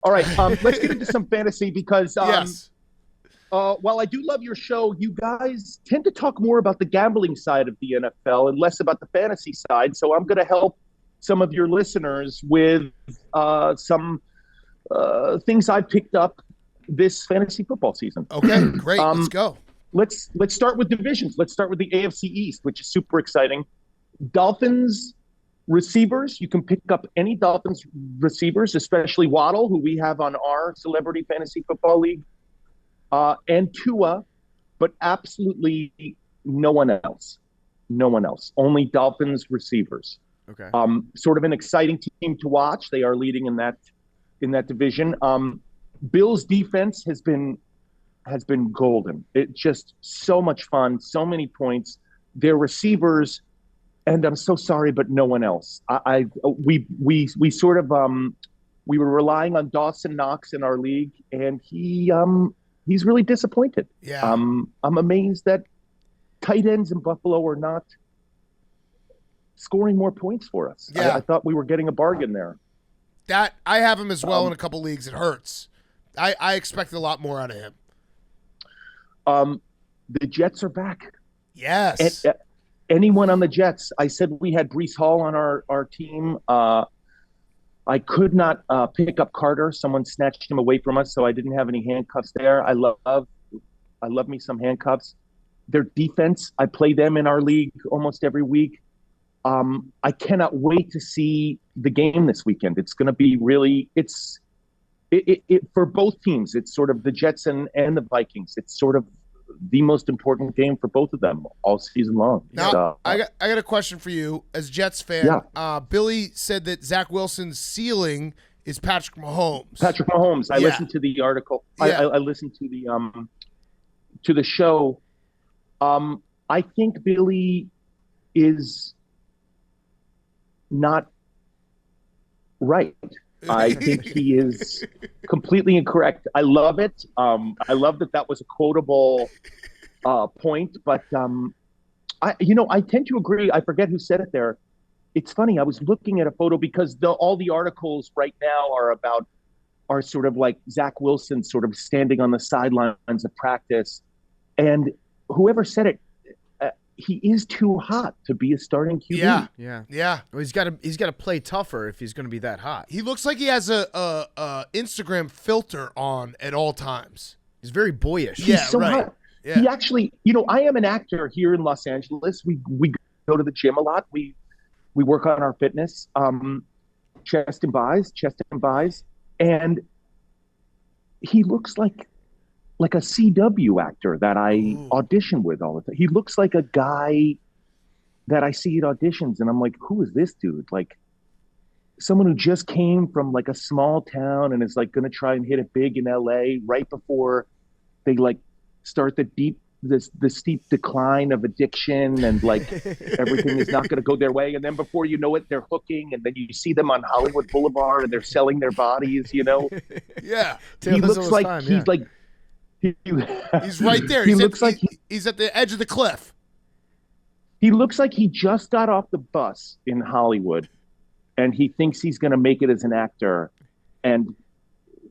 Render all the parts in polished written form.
All right, let's get into some fantasy because Yes. while I do love your show, you guys tend to talk more about the gambling side of the NFL and less about the fantasy side. So I'm going to help some of your listeners with some things I picked up this fantasy football season. Okay, great. Let's Um, go. let's start with divisions. Let's start with the AFC East, which is super exciting. Dolphins receivers. You can pick up any Dolphins receivers, especially Waddle, who we have on our celebrity fantasy football league, and Tua, but absolutely no one else. No one else. Only Dolphins receivers. Okay. Sort of an exciting team to watch. They are leading in that division. Bills defense has been golden. It's just so much fun, so many points. Their receivers, and I'm so sorry, but no one else. We sort of we were relying on Dawson Knox in our league, and he's really disappointed. Yeah. I'm amazed that tight ends in Buffalo are not scoring more points for us. Yeah. I thought we were getting a bargain there. That I have him as well in a couple leagues. It hurts. I expected a lot more out of him. The Jets are back. Yes. Anyone on the Jets? I said we had Brees Hall on our team. I could not pick up Carter. Someone snatched him away from us, so I didn't have any handcuffs there. I love me some handcuffs. Their defense, I play them in our league almost every week. I cannot wait to see the game this weekend. It's going to be really it for both teams. It's sort of the Jets and the Vikings. It's sort of the most important game for both of them all season long. Now, I got a question for you as a Jets fan. Yeah. Billy said that Zach Wilson's ceiling is Patrick Mahomes. Patrick Mahomes. I listened to the article. Yeah. I listened to the show. I think Billy is not right. I think he is completely incorrect. I love it. I love that was a quotable point, but I tend to agree. I forget who said it there. It's funny. I was looking at a photo because all the articles right now are sort of like Zach Wilson sort of standing on the sidelines of practice, and whoever said it, he is too hot to be a starting QB. Yeah. Well, he's got to play tougher if he's going to be that hot. He looks like he has a Instagram filter on at all times. He's very boyish. He's so right. hot. Yeah. He actually, I am an actor here in Los Angeles. We go to the gym a lot. We work on our fitness, chest and buys, and he looks like a CW actor that I audition with all the time. He looks like a guy that I see at auditions, and I'm like, who is this dude? Like someone who just came from like a small town and is like going to try and hit it big in LA right before they like start the steep decline of addiction and like everything is not going to go their way. And then before you know it, they're hooking, and then you see them on Hollywood Boulevard and they're selling their bodies, Yeah. He looks like he's like, he's right there. He looks like he's at the edge of the cliff. He looks like he just got off the bus in Hollywood, and he thinks he's going to make it as an actor, and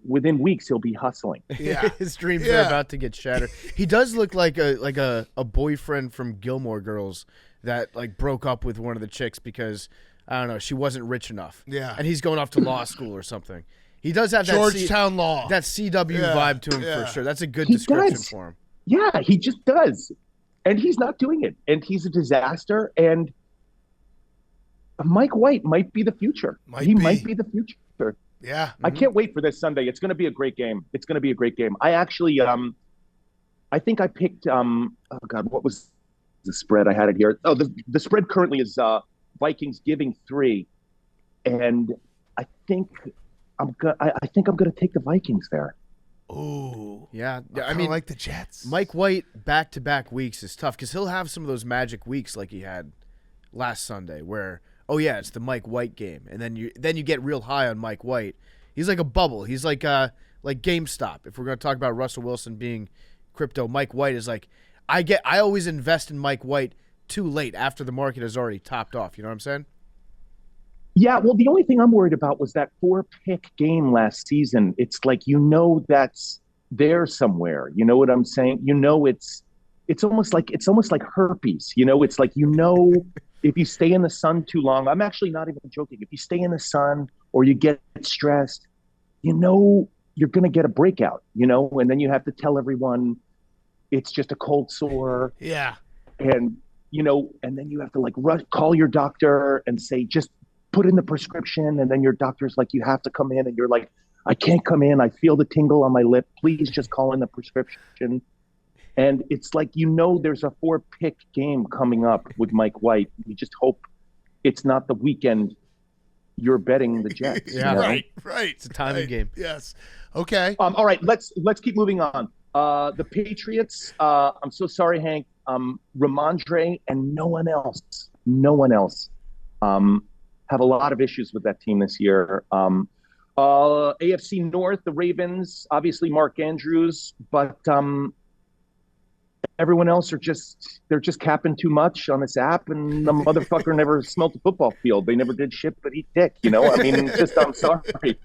within weeks he'll be hustling. Yeah, his dreams are about to get shattered. He does look like a boyfriend from Gilmore Girls that like broke up with one of the chicks because I don't know, she wasn't rich enough. Yeah, and he's going off to law school or something. He does have Georgetown law. That CW vibe to him for sure. That's a good description for him. Yeah, he just does. And he's not doing it. And he's a disaster. And Mike White might be the future. Might be the future. Yeah. Mm-hmm. I can't wait for this Sunday. It's going to be a great game. I actually, I think I picked, what was the spread? I had it here. Oh, the spread currently is Vikings giving 3. And I think I'm going to take the Vikings there. Ooh. Yeah. I mean, like the Jets. Mike White back-to-back weeks is tough because he'll have some of those magic weeks like he had last Sunday where, it's the Mike White game. And then you get real high on Mike White. He's like a bubble. He's like GameStop. If we're going to talk about Russell Wilson being crypto, Mike White is like, I always invest in Mike White too late after the market has already topped off. You know what I'm saying? Yeah, well, the only thing I'm worried about was that 4-pick game last season. It's like, that's there somewhere. You know what I'm saying? It's almost like herpes. It's like, if you stay in the sun too long, I'm actually not even joking. If you stay in the sun or you get stressed, you're going to get a breakout, and then you have to tell everyone it's just a cold sore. Yeah. And, and then you have to call your doctor and say, just put in the prescription. And then your doctor's like, you have to come in. And you're like, I can't come in. I feel the tingle on my lip. Please just call in the prescription. And it's like, there's a 4-pick game coming up with Mike White. You just hope it's not the weekend you're betting the Jets. Yeah, right. It's a timing game. Yes. Okay. All right, let's keep moving on. The Patriots, I'm so sorry, Hank. Ramondre and no one else have a lot of issues with that team this year. AFC North, the Ravens, obviously Mark Andrews, but everyone else they're just capping too much on this app, and the motherfucker never smelt a football field. They never did shit but eat dick, I'm sorry.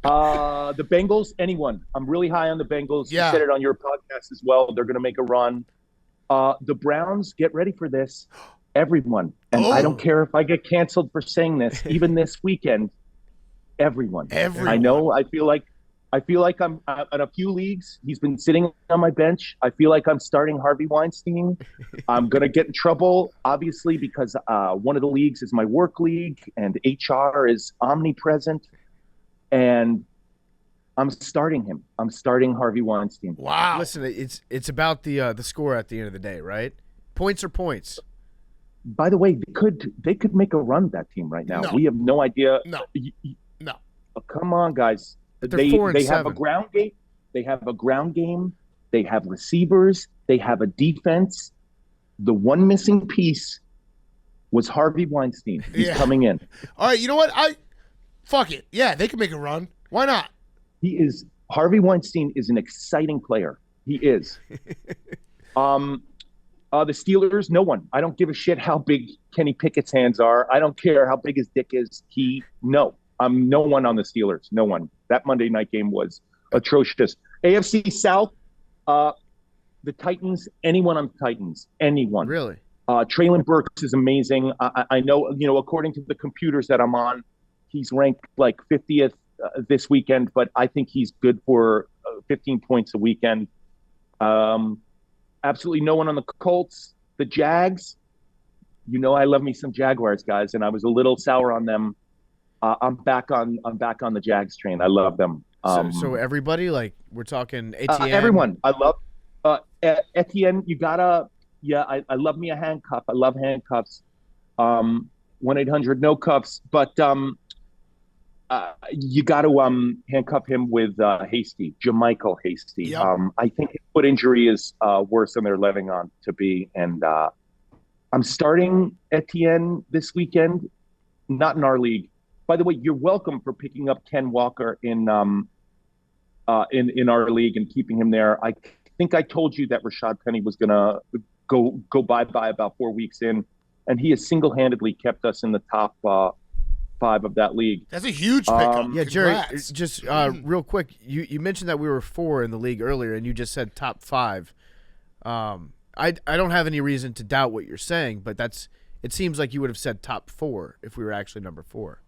The Bengals, anyone. I'm really high on the Bengals. Yeah. You said it on your podcast as well. They're going to make a run. The Browns, get ready for this. Everyone. And I don't care if I get canceled for saying this, even this weekend, everyone. I know. I feel like I'm in a few leagues. He's been sitting on my bench. I feel like I'm starting Harvey Weinstein. I'm going to get in trouble, obviously, because one of the leagues is my work league and HR is omnipresent. And I'm starting him. I'm starting Harvey Weinstein. Wow. Listen, it's about the score at the end of the day, right? Points are points. By the way, they could make a run, that team right now. No. We have no idea. No. Oh, come on, guys. They're 4-7. Have a ground game. They have a ground game. They have receivers. They have a defense. The one missing piece was Harvey Weinstein. He's coming in. All right, you know what? Fuck it. Yeah, they can make a run. Why not? Harvey Weinstein is an exciting player. He is. The Steelers, no one. I don't give a shit how big Kenny Pickett's hands are. I don't care how big his dick is. No one on the Steelers. No one. That Monday night game was atrocious. AFC South, the Titans, anyone on the Titans. Anyone. Really? Traylon Burks is amazing. I know, according to the computers that I'm on, he's ranked like 50th this weekend, but I think he's good for 15 points a weekend. Absolutely no one on the Colts. The Jags, I love me some Jaguars, guys, and I was a little sour on them. I'm back on the Jags train. I love them. So everybody, we're talking Etienne. Everyone. I love Etienne. You gotta. Yeah, I love me a handcuff. I love handcuffs. 1-800 no cuffs, but you got to handcuff him with Hasty, Jermichael Hasty. Yep. I think his foot injury is worse than they're letting on to be, and I'm starting Etienne this weekend. Not in our league. By the way, you're welcome for picking up Ken Walker in our league and keeping him there. I think I told you that Rashad Penny was gonna go bye-bye about 4 weeks in, and he has single-handedly kept us in the top 5 of that league. That's a huge pickup. Yeah, Jerry, Congrats. just real quick, you mentioned that we were 4 in the league earlier, and you just said top 5. I don't have any reason to doubt what you're saying, but it seems like you would have said top 4 if we were actually number 4.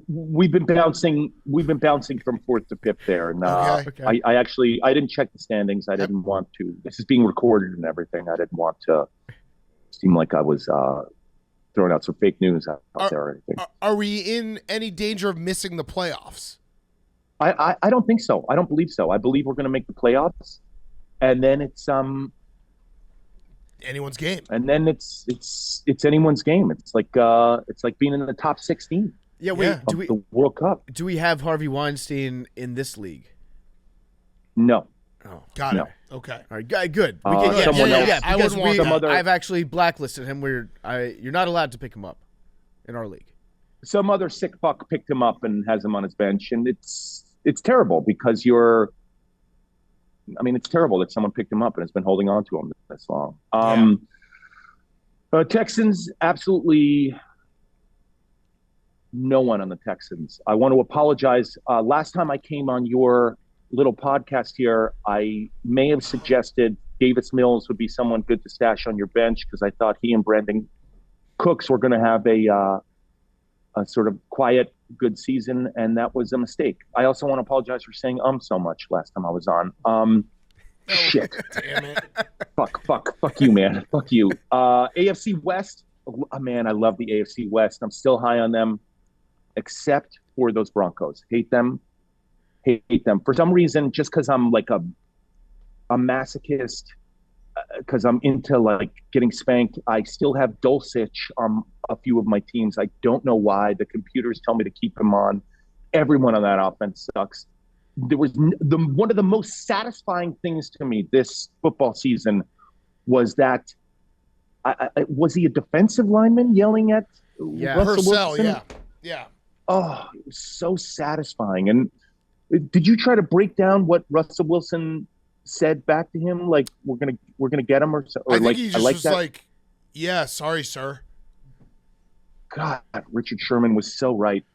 We've been bouncing from 4th to 5th there, and Okay. I didn't check the standings. I didn't want to. This is being recorded and everything. I didn't want to seem like I was throwing out some fake news out there or anything. Are we in any danger of missing the playoffs? I don't think so. I don't believe so. I believe we're going to make the playoffs, and then it's Anyone's game. and then it's anyone's game. It's like being in the top 16. Yeah, wait. Yeah. Of the World Cup. Do we have Harvey Weinstein in this league? No. Oh, Got No. it. Okay. all right, good. Someone else. I Because wouldn't want some other- I've actually blacklisted him. You're not allowed to pick him up in our league. Some other sick fuck picked him up and has him on his bench, and it's terrible because it's terrible that someone picked him up and has been holding on to him this long. Texans, absolutely no one on the Texans. I want to apologize. Last time I came on your little podcast here, I may have suggested Davis Mills would be someone good to stash on your bench because I thought he and Brandon Cooks were going to have a sort of quiet, good season, and that was a mistake. I also want to apologize for saying so much last time I was on. Shit. Damn it. Fuck you, man. Fuck you. AFC West, man, I love the AFC West. I'm still high on them, except for those Broncos. Hate them. For some reason, just because I'm like a masochist, because I'm into like getting spanked, I still have Dulcich on a few of my teams. I don't know why. The computers tell me to keep him on. Everyone on that offense sucks. There was one of the most satisfying things to me this football season was that was he a defensive lineman yelling at Russell Wilson? Yeah. Oh, it was so satisfying. And did you try to break down what Russell Wilson said back to him? Like we're gonna get him, or I think like he just was like, "Yeah, sorry, sir." God, Richard Sherman was so right.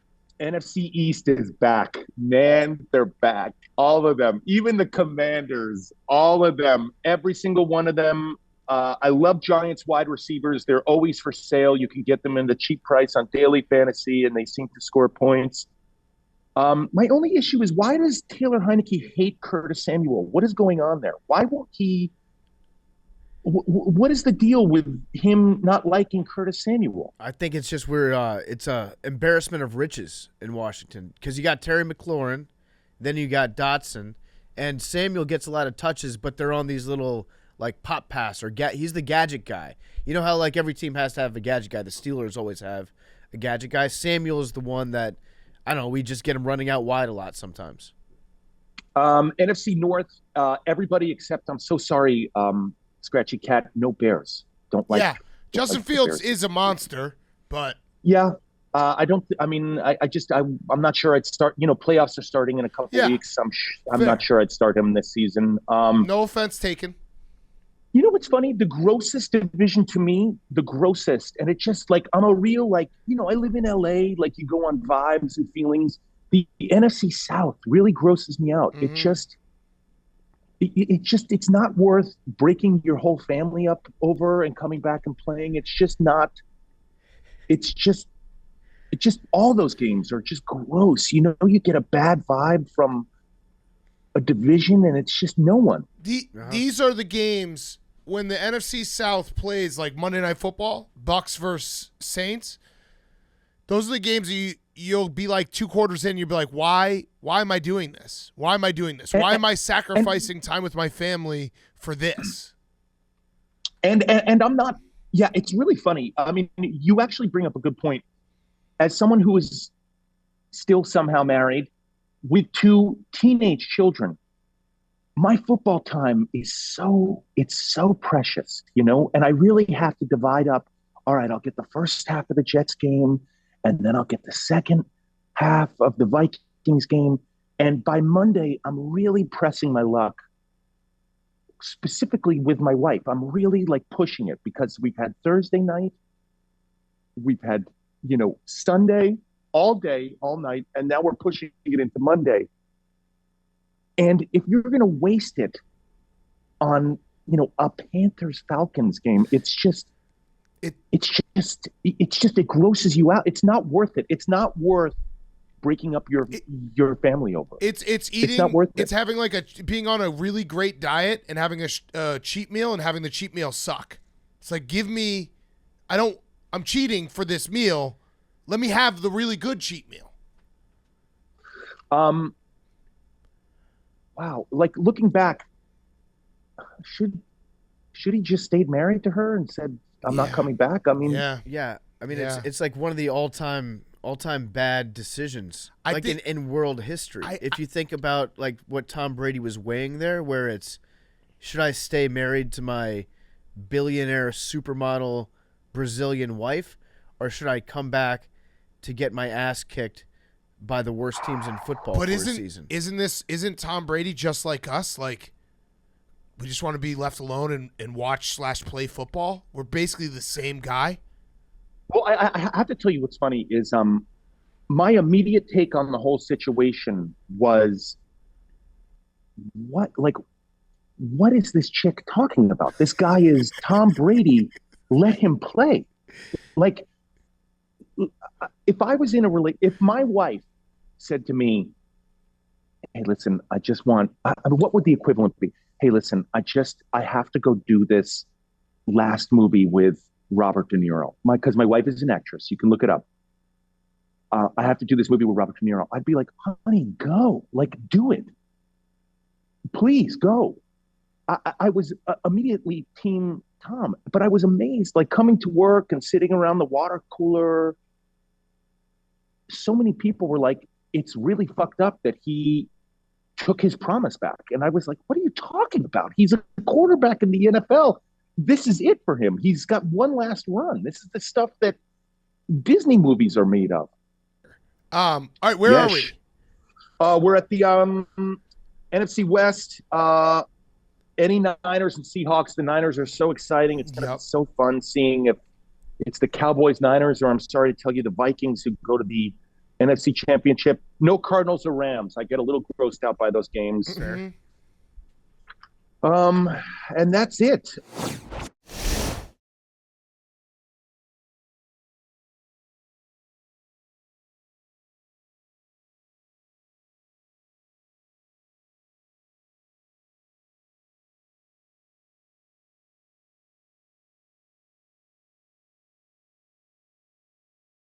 NFC East is back. Man, they're back. All of them, even the Commanders, all of them, every single one of them. I love Giants wide receivers. They're always for sale. You can get them in the cheap price on daily fantasy, and they seem to score points. My only issue is, why does Taylor Heineke hate Curtis Samuel? What is going on there? Why won't he? What is the deal with him not liking Curtis Samuel? I think it's just it's a embarrassment of riches in Washington because you got Terry McLaurin, then you got Dotson, and Samuel gets a lot of touches, but they're on these little like pop pass or he's the gadget guy. You know how like every team has to have a gadget guy. The Steelers always have a gadget guy. Samuel is the one that, I don't know, we just get him running out wide a lot sometimes. NFC North, everybody except, I'm so sorry, Scratchy Cat, no Bears. Don't like. Yeah, Justin Fields is a monster, but yeah, I'm not sure I'd start. Playoffs are starting in a couple of weeks. I'm not sure I'd start him this season. No offense taken. You know what's funny? The grossest division to me, and it's just like, I'm a real, I live in LA, like you go on vibes and feelings. The NFC South really grosses me out. Mm-hmm. It's not worth breaking your whole family up over and coming back and playing. It's just all those games are just gross. You get a bad vibe from a division, and it's just no one. These are the games when the NFC South plays like Monday Night Football, Bucks versus Saints. Those are the games you'll be like 2 quarters in, you'll be like, why am I doing this? Why am I doing this? Why am I sacrificing time with my family for this? And I'm not. Yeah, it's really funny. I mean, you actually bring up a good point. As someone who is still somehow married with 2 teenage children, my football time is so precious, and I really have to divide up. All right, I'll get the first half of the Jets game, and then I'll get the second half of the Vikings game. And by Monday, I'm really pressing my luck, specifically with my wife. I'm really like pushing it because we've had Thursday night, we've had, Sunday, all day, all night, and now we're pushing it into Monday. And if you're going to waste it on, a Panthers-Falcons game, it grosses you out. It's not worth it. It's not worth breaking up your family over. It's eating. It's not worth it. It's having being on a really great diet and having a cheat meal and having the cheat meal suck. It's like, I'm cheating for this meal. Let me have the really good cheat meal. Wow. Like, looking back, should he just stayed married to her and said, I'm not coming back? I mean, yeah. I mean, it's like one of the all-time bad decisions, in world history. If you think about like what Tom Brady was weighing there, where it's, should I stay married to my billionaire supermodel Brazilian wife, or should I come back to get my ass kicked by the worst teams in football for a season? Isn't Tom Brady just like us? Like, we just want to be left alone and watch / play football. We're basically the same guy. Well, I have to tell you what's funny is my immediate take on the whole situation was what is this chick talking about? This guy is Tom Brady. Let him play. Like, if I was in if my wife said to me, hey, listen, I just want, what would the equivalent be? Hey, listen, I have to go do this last movie with Robert De Niro. Because my wife is an actress. You can look it up. I have to do this movie with Robert De Niro. I'd be like, honey, go. Like, do it. Please go. I was immediately team Tom, but I was amazed, like coming to work and sitting around the water cooler. So many people were like, it's really fucked up that he took his promise back. And I was like, what are you talking about? He's a quarterback in the NFL. This is it for him. He's got one last run. This is the stuff that Disney movies are made of. All right, where are we? We're at the NFC West. Any Niners and Seahawks. The Niners are so exciting. It's going to be so fun seeing if it's the Cowboys-Niners, or I'm sorry to tell you, the Vikings who go to the NFC Championship. No Cardinals or Rams. I get a little grossed out by those games. Mm-hmm. And that's it.